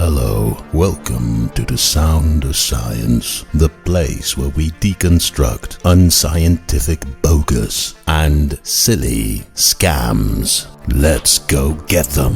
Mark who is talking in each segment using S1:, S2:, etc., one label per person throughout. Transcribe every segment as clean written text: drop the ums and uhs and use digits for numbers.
S1: Hello, welcome to the Sound of Science, the place where we deconstruct unscientific bogus and silly scams. Let's go get them.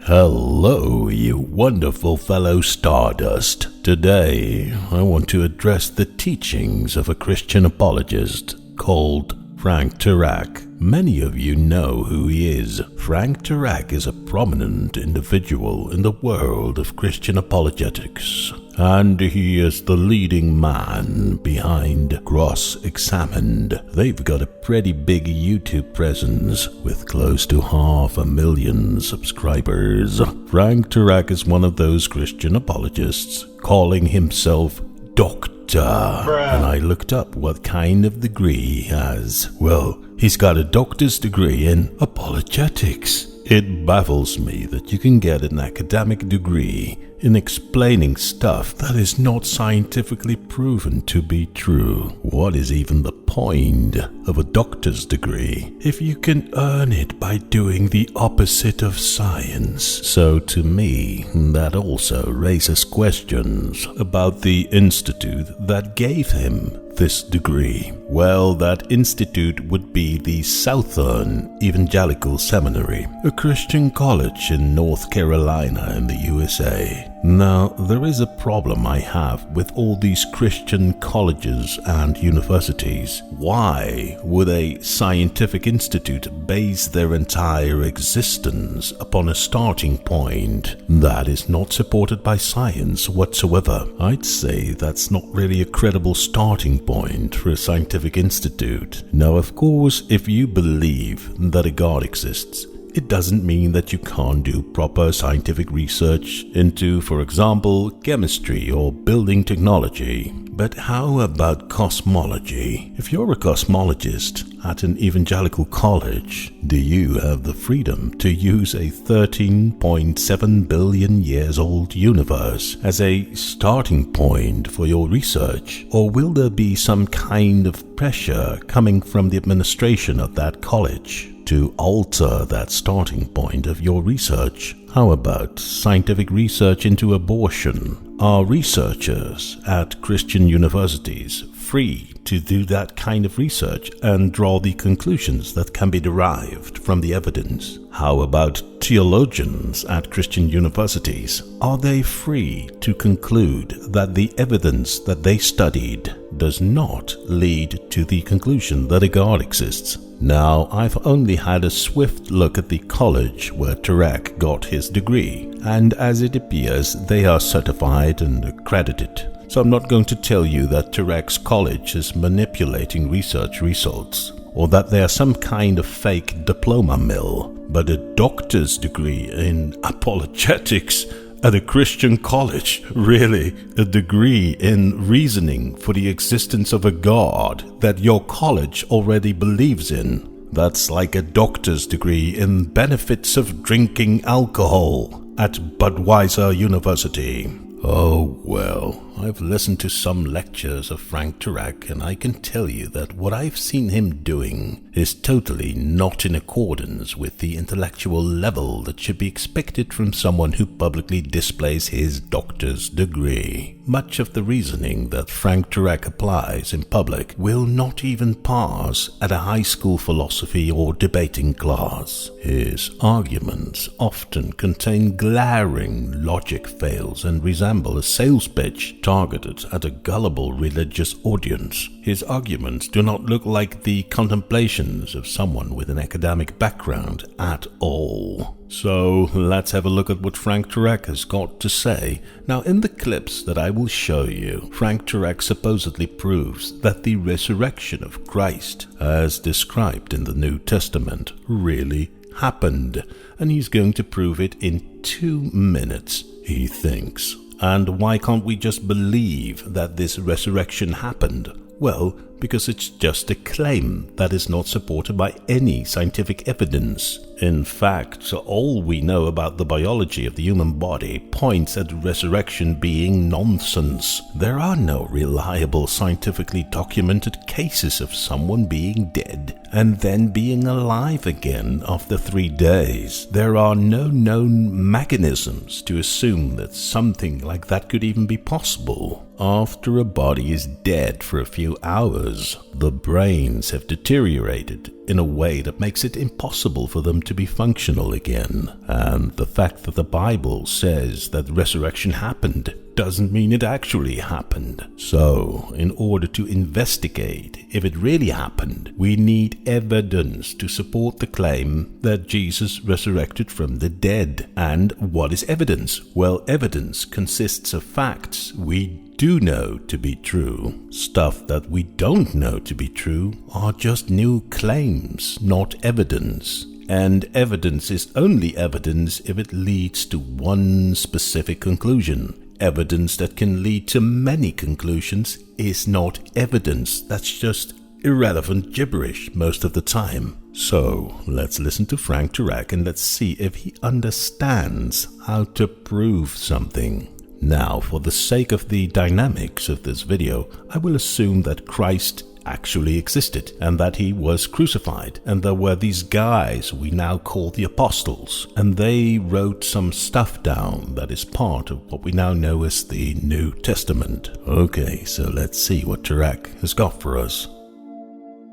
S1: Hello, you wonderful fellow Stardust. Today, I want to address the teachings of a Christian apologist called Frank Turek. Many of you know who he is. Frank Turek is a prominent individual in the world of Christian apologetics, and he is the leading man behind Cross-Examined. They've got a pretty big YouTube presence with close to 500,000 subscribers. Frank Turek is one of those Christian apologists calling himself Doctor. And I looked up what kind of degree he has. Well, he's got a doctor's degree in apologetics. It baffles me that you can get an academic degree in explaining stuff that is not scientifically proven to be true. What is even the point of a doctor's degree if you can earn it by doing the opposite of science? So to me, that also raises questions about the institute that gave him this degree. Well, that institute would be the Southern Evangelical Seminary, a Christian college in North Carolina in the USA. Now, there is a problem I have with all these Christian colleges and universities. Why would a scientific institute base their entire existence upon a starting point that is not supported by science whatsoever? I'd say that's not really a credible starting point for a scientific institute. Now, of course, if you believe that a God exists, it doesn't mean that you can't do proper scientific research into, for example, chemistry or building technology. But how about cosmology? If you're a cosmologist at an evangelical college, do you have the freedom to use a 13.7 billion years old universe as a starting point for your research? Or will there be some kind of pressure coming from the administration of that college to alter that starting point of your research? How about scientific research into abortion? Are researchers at Christian universities free to do that kind of research and draw the conclusions that can be derived from the evidence? How about theologians at Christian universities? Are they free to conclude that the evidence that they studied does not lead to the conclusion that a God exists? Now, I've only had a swift look at the college where Turek got his degree, and as it appears, they are certified and accredited. So I'm not going to tell you that Turek's college is manipulating research results, or that they are some kind of fake diploma mill, but a doctor's degree in apologetics at a Christian college? Really? A degree in reasoning for the existence of a God that your college already believes in? That's like a doctor's degree in benefits of drinking alcohol at Budweiser University. Oh well, I've listened to some lectures of Frank Turek, and I can tell you that what I've seen him doing is totally not in accordance with the intellectual level that should be expected from someone who publicly displays his doctor's degree. Much of the reasoning that Frank Turek applies in public will not even pass at a high school philosophy or debating class. His arguments often contain glaring logic fails and resemble a sales pitch targeted at a gullible religious audience. His arguments do not look like the contemplations of someone with an academic background at all. So let's have a look at what Frank Turek has got to say. Now, in the clips that I will show you, Frank Turek supposedly proves that the resurrection of Christ, as described in the New Testament, really happened, and he's going to prove it in 2 minutes, he thinks. And why can't we just believe that this resurrection happened? Well, because it's just a claim that is not supported by any scientific evidence. In fact, all we know about the biology of the human body points at resurrection being nonsense. There are no reliable scientifically documented cases of someone being dead and then being alive again after 3 days. There are no known mechanisms to assume that something like that could even be possible. After a body is dead for a few hours, the brains have deteriorated in a way that makes it impossible for them to be functional again. And the fact that the Bible says that resurrection happened doesn't mean it actually happened. So, in order to investigate if it really happened, we need evidence to support the claim that Jesus resurrected from the dead. And what is evidence? Well, evidence consists of facts we do know to be true. Stuff that we don't know to be true are just new claims, not evidence. And evidence is only evidence if it leads to one specific conclusion. Evidence that can lead to many conclusions is not evidence. That's just irrelevant gibberish most of the time. So, let's listen to Frank Turek and let's see if he understands how to prove something. Now, for the sake of the dynamics of this video, I will assume that Christ actually existed and that he was crucified, and there were these guys we now call the apostles, and they wrote some stuff down that is part of what we now know as the New Testament. Okay, so let's see what Turek has got for us.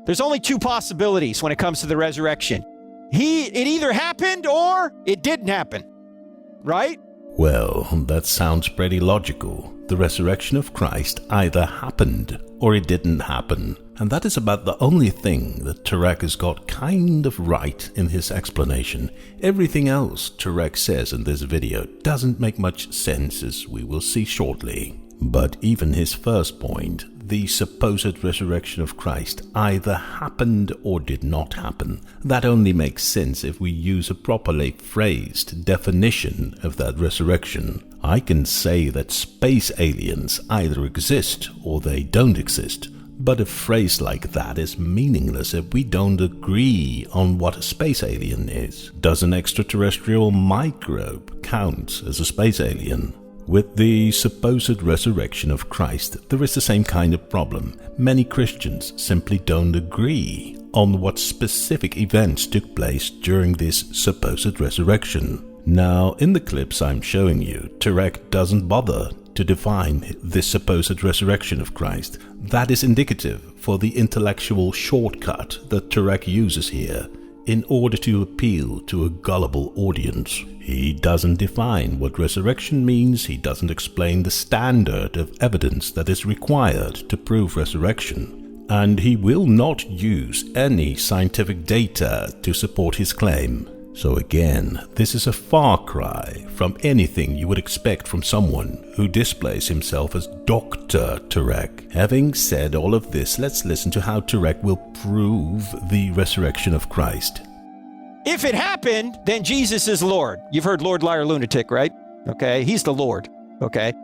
S2: There's only two possibilities when it comes to the resurrection. It either happened or it didn't happen, right?
S1: Well, that sounds pretty logical. The resurrection of Christ either happened or it didn't happen. And that is about the only thing that Turek has got kind of right in his explanation. Everything else Turek says in this video doesn't make much sense, as we will see shortly. But even his first point, the supposed resurrection of Christ either happened or did not happen, that only makes sense if we use a properly phrased definition of that resurrection. I can say that space aliens either exist or they don't exist, but a phrase like that is meaningless if we don't agree on what a space alien is. Does an extraterrestrial microbe count as a space alien? With the supposed resurrection of Christ, there is the same kind of problem. Many Christians simply don't agree on what specific events took place during this supposed resurrection. Now, in the clips I'm showing you, Turek doesn't bother to define this supposed resurrection of Christ. That is indicative for the intellectual shortcut that Turek uses here in order to appeal to a gullible audience. He doesn't define what resurrection means, he doesn't explain the standard of evidence that is required to prove resurrection, and he will not use any scientific data to support his claim. So again, this is a far cry from anything you would expect from someone who displays himself as Dr. Turek. Having said all of this, let's listen to how Turek will prove the resurrection of Christ.
S2: If it happened, then Jesus is Lord. You've heard Lord, Liar, Lunatic, right? Okay, he's the Lord. Okay.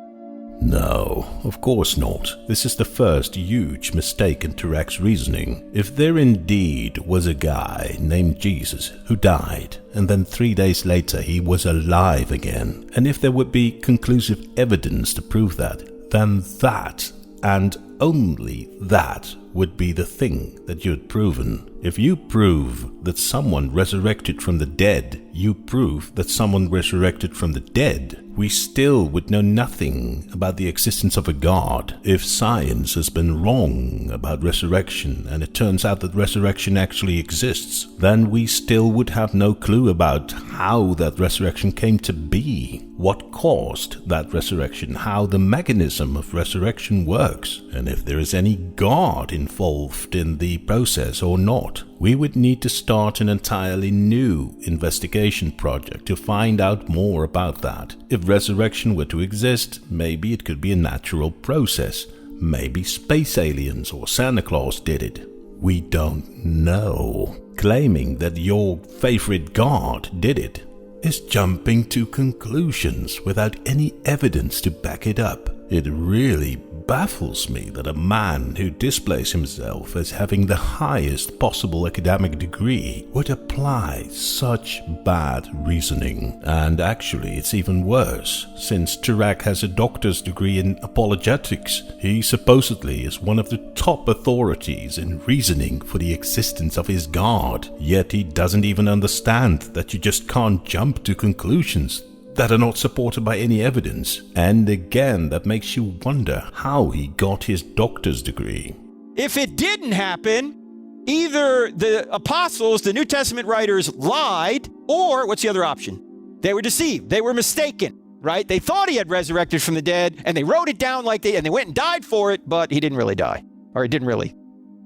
S1: No, of course not. This is the first huge mistake in Turek's reasoning. If there indeed was a guy named Jesus who died, and then 3 days later he was alive again, and if there would be conclusive evidence to prove that, then that, and only that, would be the thing that you had proven. If you prove that someone resurrected from the dead, you prove that someone resurrected from the dead. We still would know nothing about the existence of a God. If science has been wrong about resurrection and it turns out that resurrection actually exists, then we still would have no clue about how that resurrection came to be, what caused that resurrection, how the mechanism of resurrection works, and if there is any God involved in the process or not. We would need to start an entirely new investigation project to find out more about that. If resurrection were to exist, maybe it could be a natural process. Maybe space aliens or Santa Claus did it. We don't know. Claiming that your favorite God did it is jumping to conclusions without any evidence to back it up. It really baffles me that a man who displays himself as having the highest possible academic degree would apply such bad reasoning. And actually, it's even worse, since Turek has a doctor's degree in apologetics. He supposedly is one of the top authorities in reasoning for the existence of his God, yet he doesn't even understand that you just can't jump to conclusions that are not supported by any evidence. And again, that makes you wonder how he got his doctor's degree.
S2: If it didn't happen, either the apostles, the New Testament writers, lied, or what's the other option? They were deceived. They were mistaken, right? They thought he had resurrected from the dead, and they wrote it down and they went and died for it, but he didn't really die, or he didn't really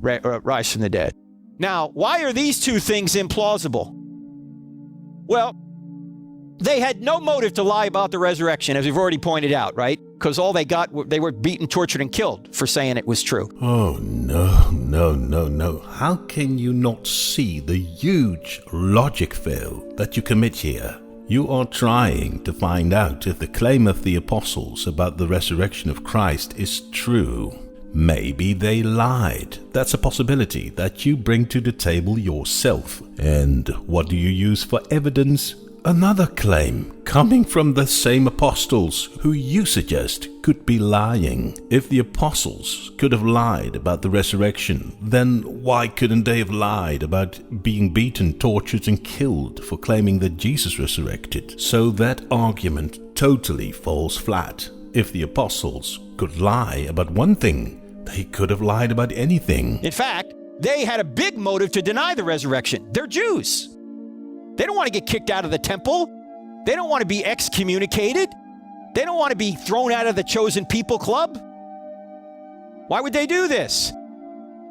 S2: rise from the dead. Now, why are these two things implausible? Well, they had no motive to lie about the resurrection, as we've already pointed out, right? Because all they got, they were beaten, tortured, and killed for saying it was true.
S1: Oh, no. How can you not see the huge logic fail that you commit here? You are trying to find out if the claim of the apostles about the resurrection of Christ is true. Maybe they lied. That's a possibility that you bring to the table yourself. And what do you use for evidence? Another claim coming from the same apostles who you suggest could be lying. If the apostles could have lied about the resurrection, then why couldn't they have lied about being beaten, tortured, and killed for claiming that Jesus resurrected? So that argument totally falls flat. If the apostles could lie about one thing, they could have lied about anything.
S2: In fact, they had a big motive to deny the resurrection. They're Jews. They don't want to get kicked out of the temple. They don't want to be excommunicated. They don't want to be thrown out of the chosen people club. Why would they do this?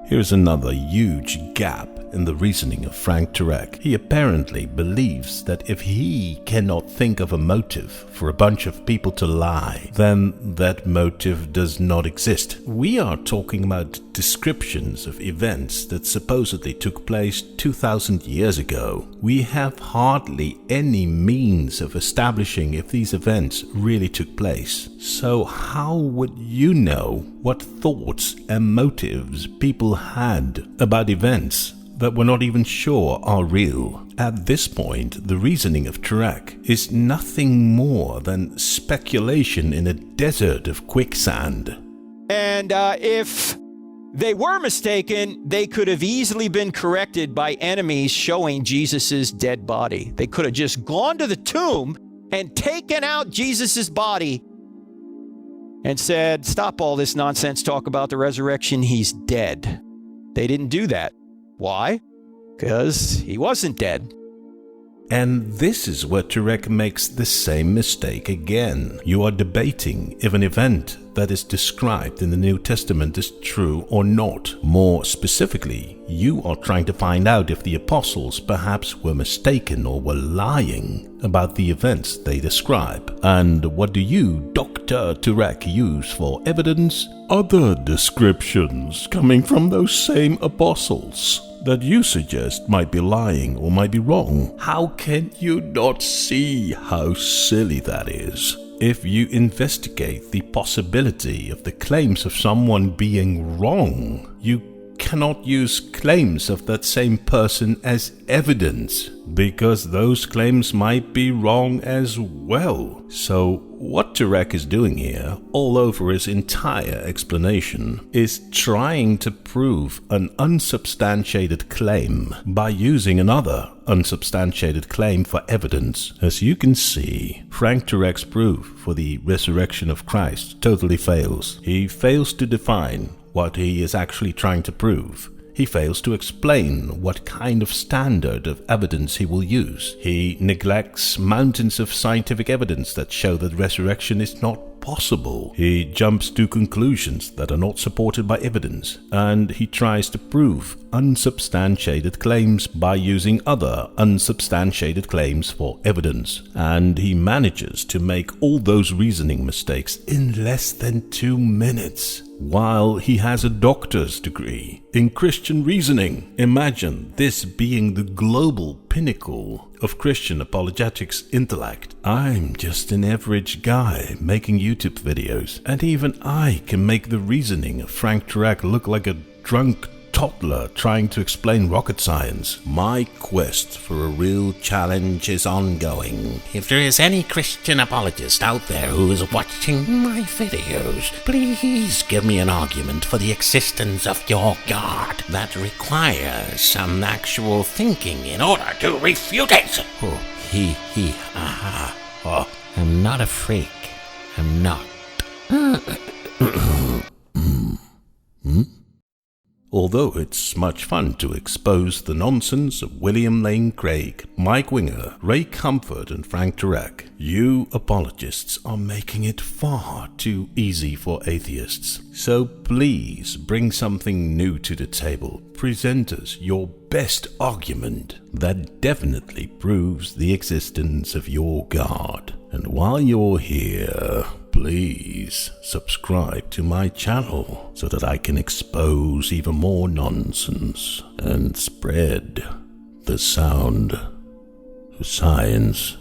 S1: Here's another huge gap in the reasoning of Frank Turek. He apparently believes that if he cannot think of a motive for a bunch of people to lie, then that motive does not exist. We are talking about descriptions of events that supposedly took place 2,000 years ago. We have hardly any means of establishing if these events really took place. So how would you know what thoughts and motives people had about events that we're not even sure are real? At this point, the reasoning of Turek is nothing more than speculation in a desert of quicksand.
S2: And if they were mistaken, they could have easily been corrected by enemies showing Jesus's dead body. They could have just gone to the tomb and taken out Jesus's body and said, stop all this nonsense talk about the resurrection. He's dead. They didn't do that. Why? Because he wasn't dead.
S1: And this is where Turek makes the same mistake again. You are debating if an event that is described in the New Testament is true or not. More specifically, you are trying to find out if the apostles perhaps were mistaken or were lying about the events they describe. And what do you, Dr. Turek, use for evidence? Other descriptions coming from those same apostles that you suggest might be lying or might be wrong. How can you not see how silly that is? If you investigate the possibility of the claims of someone being wrong, you cannot use claims of that same person as evidence, because those claims might be wrong as well. So what Turek is doing here, all over his entire explanation, is trying to prove an unsubstantiated claim by using another unsubstantiated claim for evidence. As you can see, Frank Turek's proof for the resurrection of Christ totally fails. He fails to define what he is actually trying to prove. He fails to explain what kind of standard of evidence he will use. He neglects mountains of scientific evidence that show that resurrection is not possible. He jumps to conclusions that are not supported by evidence, and he tries to prove unsubstantiated claims by using other unsubstantiated claims for evidence. And he manages to make all those reasoning mistakes in less than 2 minutes. while he has a doctor's degree in Christian reasoning. Imagine this being the global pinnacle of Christian apologetics intellect. I'm just an average guy making YouTube videos, and even I can make the reasoning of Frank Turek look like a drunk toddler trying to explain rocket science. My quest for a real challenge is ongoing.
S3: If there is any Christian apologist out there who is watching my videos, please give me an argument for the existence of your God that requires some actual thinking in order to refute it. I'm not a freak. I'm not.
S1: Although it's much fun to expose the nonsense of William Lane Craig, Mike Winger, Ray Comfort, and Frank Turek, you apologists are making it far too easy for atheists. So please bring something new to the table. Present us your best argument that definitely proves the existence of your God. And while you're here, please subscribe to my channel so that I can expose even more nonsense and spread the sound of science.